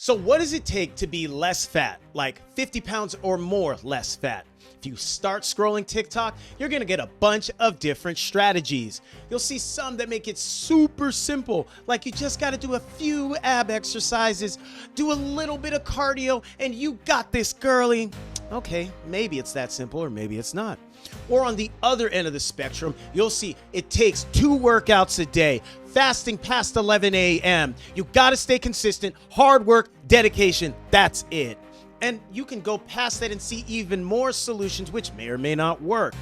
So what does it take to be less fat, like 50 pounds or more less fat? If you start scrolling TikTok, you're gonna get a bunch of different strategies. You'll see some that make it super simple, like you just gotta do a few ab exercises, do a little bit of cardio, and you got this, girly. Okay, maybe it's that simple, or maybe it's not. Or on the other end of the spectrum, you'll see it takes 2 workouts a day, fasting past 11 a.m. You gotta stay consistent, hard work, dedication, that's it. And you can go past that and see even more solutions which may or may not work.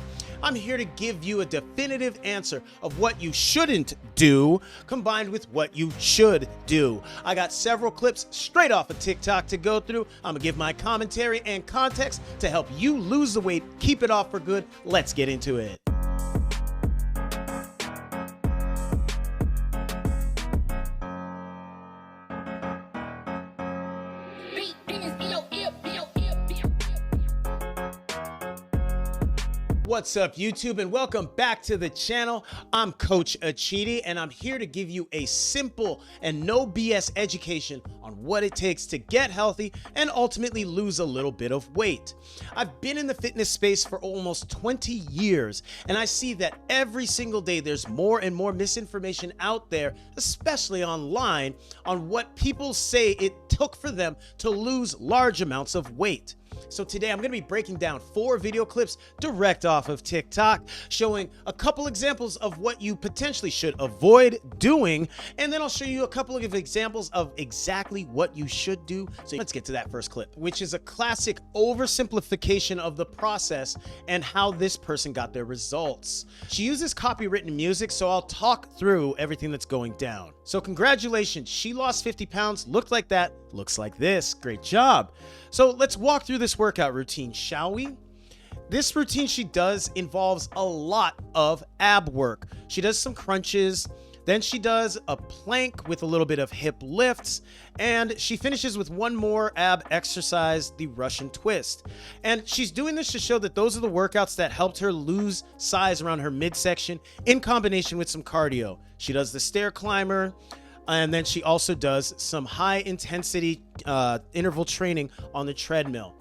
I'm here to give you a definitive answer of what you shouldn't do combined with what you should do. I got several clips straight off of TikTok to go through. I'm gonna give my commentary and context to help you lose the weight, keep it off for good. Let's get into it. What's up, YouTube, and welcome back to the channel. I'm Coach Achidi, and I'm here to give you a simple and no BS education on what it takes to get healthy and ultimately lose a little bit of weight. I've been in the fitness space for almost 20 years, and I see that every single day there's more and more misinformation out there, especially online, on what people say it took for them to lose large amounts of weight. So today I'm going to be breaking down 4 video clips direct off of TikTok, showing a couple examples of what you potentially should avoid doing, and then I'll show you a couple of examples of exactly what you should do. So let's get to that first clip, which is a classic oversimplification of the process and how this person got their results. She uses copywritten music, so I'll talk through everything that's going down. So congratulations, she lost 50 pounds, looked like that, looks like this. Great job. So let's walk through this workout routine, shall we? This routine she does involves a lot of ab work. She does some crunches, then she does a plank with a little bit of hip lifts, and she finishes with one more ab exercise, the Russian twist. And she's doing this to show that those are the workouts that helped her lose size around her midsection in combination with some cardio. She does the stair climber, and then she also does some high intensity interval training on the treadmill.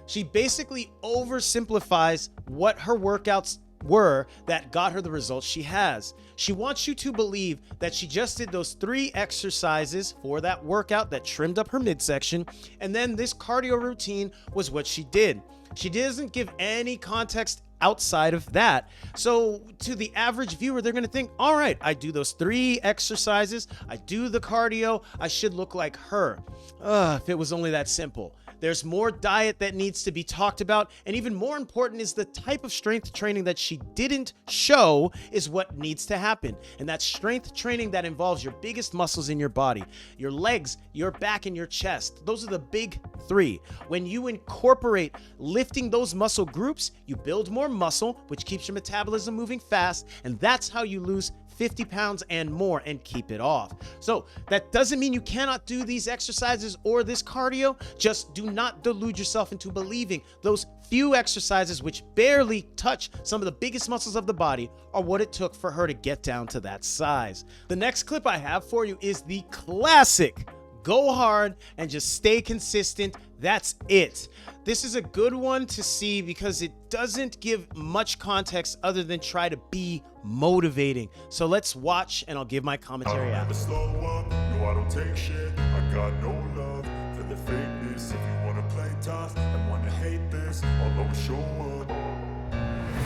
She basically oversimplifies what her workouts were that got her the results she has. She wants you to believe that she just did those 3 exercises for that workout that trimmed up her midsection, and then this cardio routine was what she did. She doesn't give any context outside of that. So to the average viewer, they're going to think, all right, I do those 3 exercises, I do the cardio, I should look like her. If it was only that simple. There's more diet that needs to be talked about, and even more important is the type of strength training that she didn't show is what needs to happen. And that's strength training that involves your biggest muscles in your body, your legs, your back, and your chest. Those are the big 3. When you incorporate lifting those muscle groups, you build more muscle, which keeps your metabolism moving fast, and that's how you lose 50 pounds and more and keep it off. So that doesn't mean you cannot do these exercises or this cardio. Just do not delude yourself into believing those few exercises, which barely touch some of the biggest muscles of the body, are what it took for her to get down to that size. The next clip I have for you is the classic go hard and just stay consistent. That's it. This is a good one to see because it doesn't give much context other than try to be motivating. So let's watch and I'll give my commentary I after. don't slow up, no I don't take shit. I got no love for the fakeness. If you wanna play tough and wanna hate this, I'll always show up.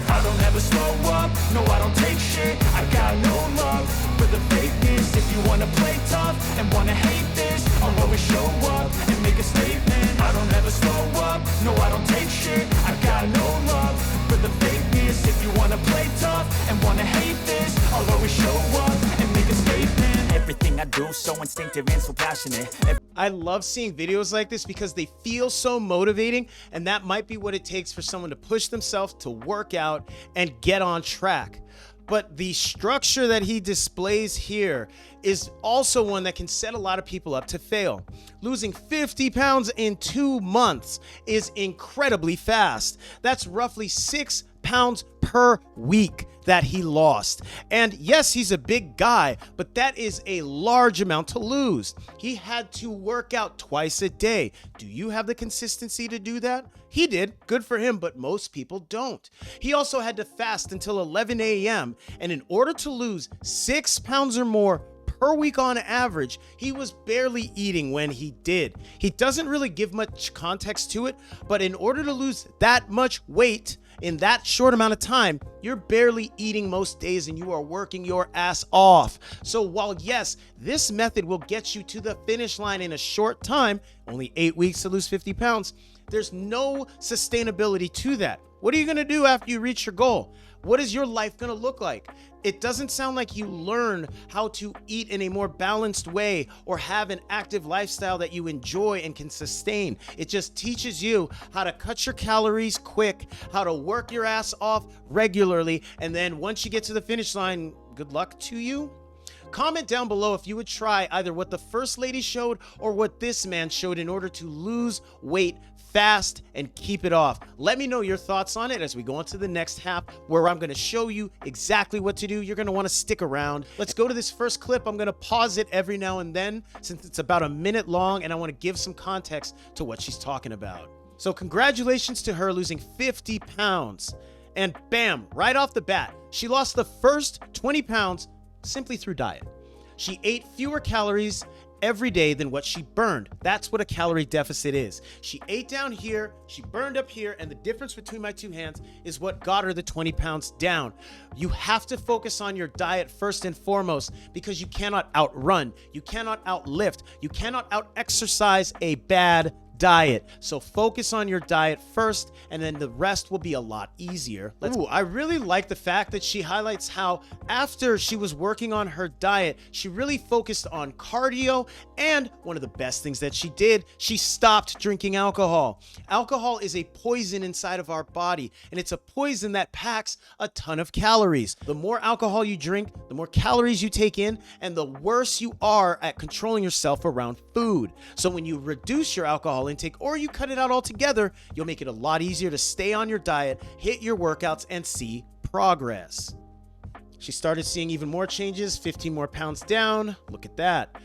I don't ever slow up, no I don't take shit. I got no love for the fakeness. If you wanna play tough and wanna hate this, I'll always show up and make a statement. I don't ever slow up, no I don't take shit. I got no love for the fakeness. If you wanna play tough and wanna hate this, I'll always show up and make a statement. Everything I do so instinctive and so passionate. I love seeing videos like this because they feel so motivating, and that might be what it takes for someone to push themselves to work out and get on track. But the structure that he displays here is also one that can set a lot of people up to fail. Losing 50 pounds in 2 months is incredibly fast. That's roughly 6 pounds per week. that he lost. And yes, he's a big guy, but that is a large amount to lose. He had to work out twice a day. Do you have the consistency to do that? He did. Good for him, but most people don't. He also had to fast until 11 a.m. And in order to lose 6 pounds or more per week on average, he was barely eating when he did. He doesn't really give much context to it, but in order to lose that much weight in that short amount of time, you're barely eating most days and you are working your ass off. So while yes, this method will get you to the finish line in a short time, only 8 weeks to lose 50 pounds, there's no sustainability to that. What are you gonna do after you reach your goal? What is your life gonna look like? It doesn't sound like you learn how to eat in a more balanced way or have an active lifestyle that you enjoy and can sustain. It just teaches you how to cut your calories quick, how to work your ass off regularly, and then once you get to the finish line, good luck to you. Comment down below if you would try either what the first lady showed or what this man showed in order to lose weight fast and keep it off. Let me know your thoughts on it as we go on to the next half where I'm going to show you exactly what to do. You're going to want to stick around. Let's go to this first clip. I'm going to pause it every now and then since it's about a minute long and I want to give some context to what she's talking about. So congratulations to her losing 50 pounds. And bam, right off the bat, she lost the first 20 pounds simply through diet. She ate fewer calories every day than what she burned. That's what a calorie deficit is. She ate down here, she burned up here, and the difference between my two hands is what got her the 20 pounds down. You have to focus on your diet first and foremost because you cannot outrun, you cannot outlift, you cannot out-exercise a bad diet. So focus on your diet first and then the rest will be a lot easier. I really like the fact that she highlights how after she was working on her diet, she really focused on cardio, and one of the best things that she did, she stopped drinking alcohol. Alcohol is a poison inside of our body, and it's a poison that packs a ton of calories. The more alcohol you drink, the more calories you take in, and the worse you are at controlling yourself around food. So when you reduce your alcohol intake or you cut it out altogether, you'll make it a lot easier to stay on your diet, hit your workouts, and see progress. She started seeing even more changes, 15 more pounds down. Look at that.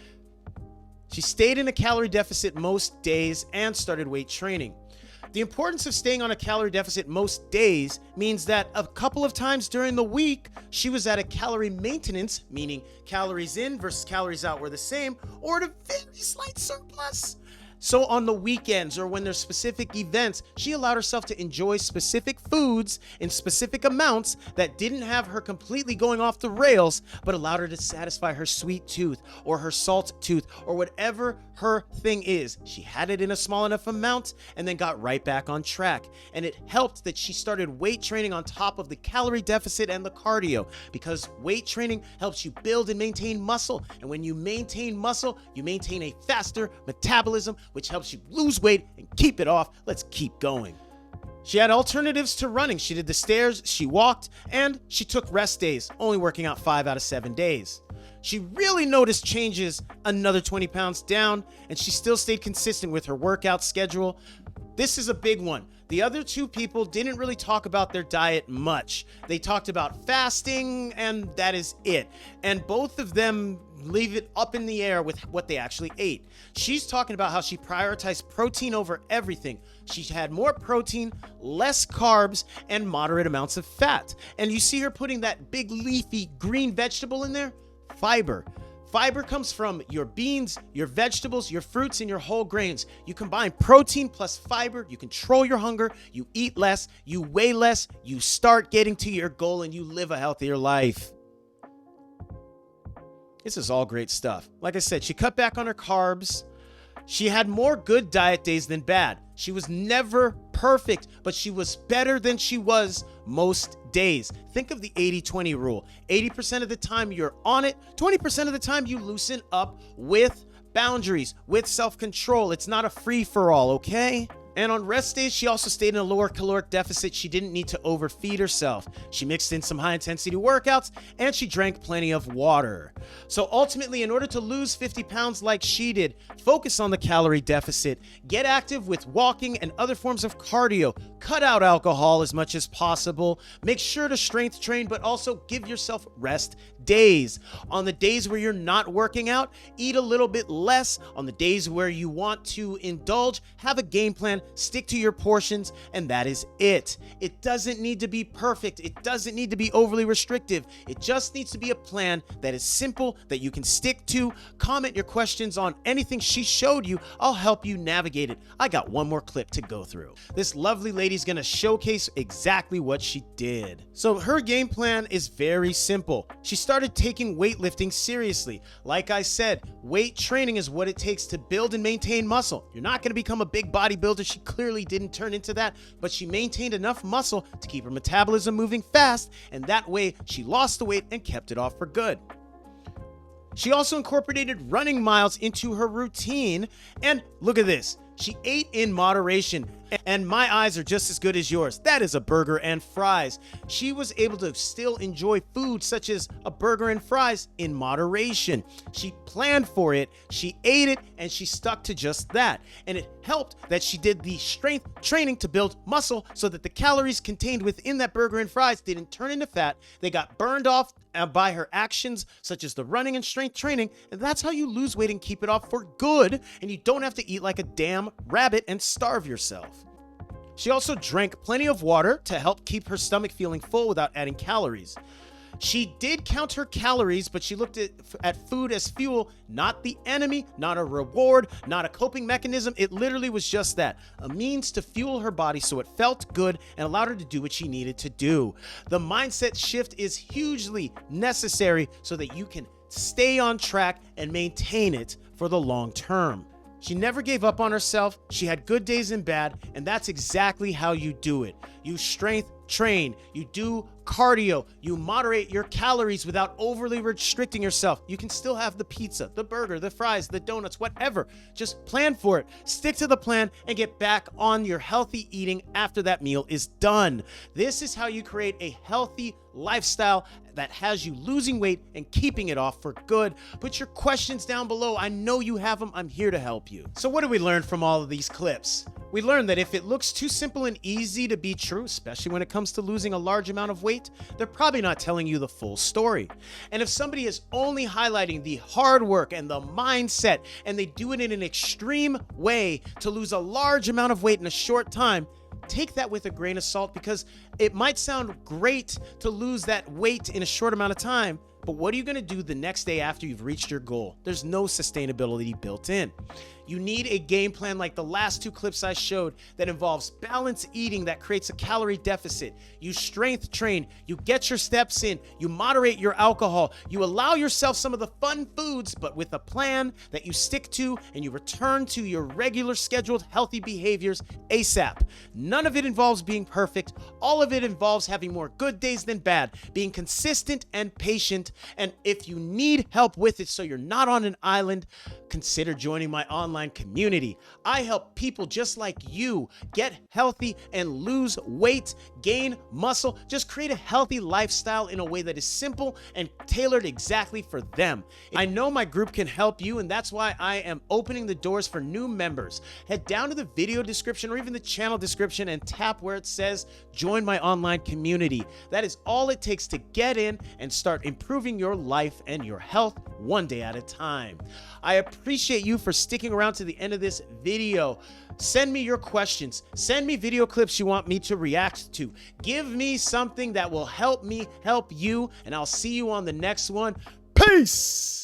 She stayed in a calorie deficit most days and started weight training. The importance of staying on a calorie deficit most days means that a couple of times during the week, she was at a calorie maintenance, meaning calories in versus calories out were the same, or at a very slight surplus. So on the weekends or when there's specific events, she allowed herself to enjoy specific foods in specific amounts that didn't have her completely going off the rails, but allowed her to satisfy her sweet tooth or her salt tooth or whatever her thing is. She had it in a small enough amount and then got right back on track. And it helped that she started weight training on top of the calorie deficit and the cardio, because weight training helps you build and maintain muscle. And when you maintain muscle, you maintain a faster metabolism, which helps you lose weight and keep it off. Let's keep going. She had alternatives to running. She did the stairs, she walked, and she took rest days, only working out 5 out of 7 days. She really noticed changes, another 20 pounds down, and she still stayed consistent with her workout schedule. This is a big one. The other two people didn't really talk about their diet much. They talked about fasting, and that is it. And both of them leave it up in the air with what they actually ate. She's talking about how she prioritized protein over everything. She had more protein, less carbs, and moderate amounts of fat. And you see her putting that big leafy green vegetable in there? Fiber. Fiber comes from your beans, your vegetables, your fruits, and your whole grains. You combine protein plus fiber, you control your hunger, you eat less, you weigh less, you start getting to your goal, and you live a healthier life. This is all great stuff. Like I said, she cut back on her carbs. She had more good diet days than bad. She was never perfect, but she was better than she was most days. Think of the 80-20 rule. 80% of the time you're on it, 20% of the time you loosen up with boundaries, with self-control. It's not a free-for-all, okay? And on rest days, she also stayed in a lower caloric deficit. She didn't need to overfeed herself. She mixed in some high intensity workouts and she drank plenty of water. So ultimately, in order to lose 50 pounds like she did, focus on the calorie deficit, get active with walking and other forms of cardio, cut out alcohol as much as possible, make sure to strength train, but also give yourself rest days. On the days where you're not working out, eat a little bit less. On the days where you want to indulge, have a game plan, stick to your portions, and that is it. It doesn't need to be perfect. It doesn't need to be overly restrictive. It just needs to be a plan that is simple, that you can stick to. Comment your questions on anything she showed you. I'll help you navigate it. I got one more clip to go through. This lovely lady's gonna showcase exactly what she did. So her game plan is very simple. She started taking weightlifting seriously. Like I said, weight training is what it takes to build and maintain muscle. You're not gonna become a big bodybuilder. She clearly didn't turn into that, but she maintained enough muscle to keep her metabolism moving fast, and that way she lost the weight and kept it off for good. She also incorporated running miles into her routine, and look at this. She ate in moderation, and my eyes are just as good as yours. That is a burger and fries. She was able to still enjoy food such as a burger and fries in moderation. She planned for it, she ate it, and she stuck to just that. And it helped that she did the strength training to build muscle so that the calories contained within that burger and fries didn't turn into fat. They got burned off by her actions such as the running and strength training, and that's how you lose weight and keep it off for good, and you don't have to eat like a damn rabbit and starve yourself. She also drank plenty of water to help keep her stomach feeling full without adding calories. She did count her calories, but she looked at food as fuel, not the enemy, not a reward, not a coping mechanism. It literally was just that, a means to fuel her body so it felt good and allowed her to do what she needed to do. The mindset shift is hugely necessary so that you can stay on track and maintain it for the long term. She never gave up on herself. She had good days and bad, and that's exactly how you do it. You strength train, you do cardio, you moderate your calories without overly restricting yourself. You can still have the pizza, the burger, the fries, the donuts, whatever. Just plan for it, stick to the plan, and get back on your healthy eating after that meal is done. This is how you create a healthy lifestyle that has you losing weight and keeping it off for good. Put your questions down below. I know you have them. I'm here to help you. So what did we learn from all of these clips? We learned that if it looks too simple and easy to be true, especially when it comes to losing a large amount of weight, they're probably not telling you the full story. And if somebody is only highlighting the hard work and the mindset, and they do it in an extreme way to lose a large amount of weight in a short time, take that with a grain of salt, because it might sound great to lose that weight in a short amount of time, but what are you going to do the next day after you've reached your goal? There's no sustainability built in. You need a game plan like the last two clips I showed that involves balanced eating that creates a calorie deficit. You strength train, you get your steps in, you moderate your alcohol, you allow yourself some of the fun foods, but with a plan that you stick to, and you return to your regular scheduled healthy behaviors ASAP. None of it involves being perfect. All of it involves having more good days than bad, being consistent and patient. And if you need help with it so you're not on an island, consider joining my online community. I help people just like you get healthy and lose weight, gain muscle, just create a healthy lifestyle in a way that is simple and tailored exactly for them. I know my group can help you, and that's why I am opening the doors for new members. Head down to the video description or even the channel description and tap where it says join my online community. That is all it takes to get in and start improving your life and your health one day at a time. I appreciate you for sticking around to the end of this video. Send me your questions. Send me video clips you want me to react to. Give me something that will help me help you, and I'll see you on the next one. Peace!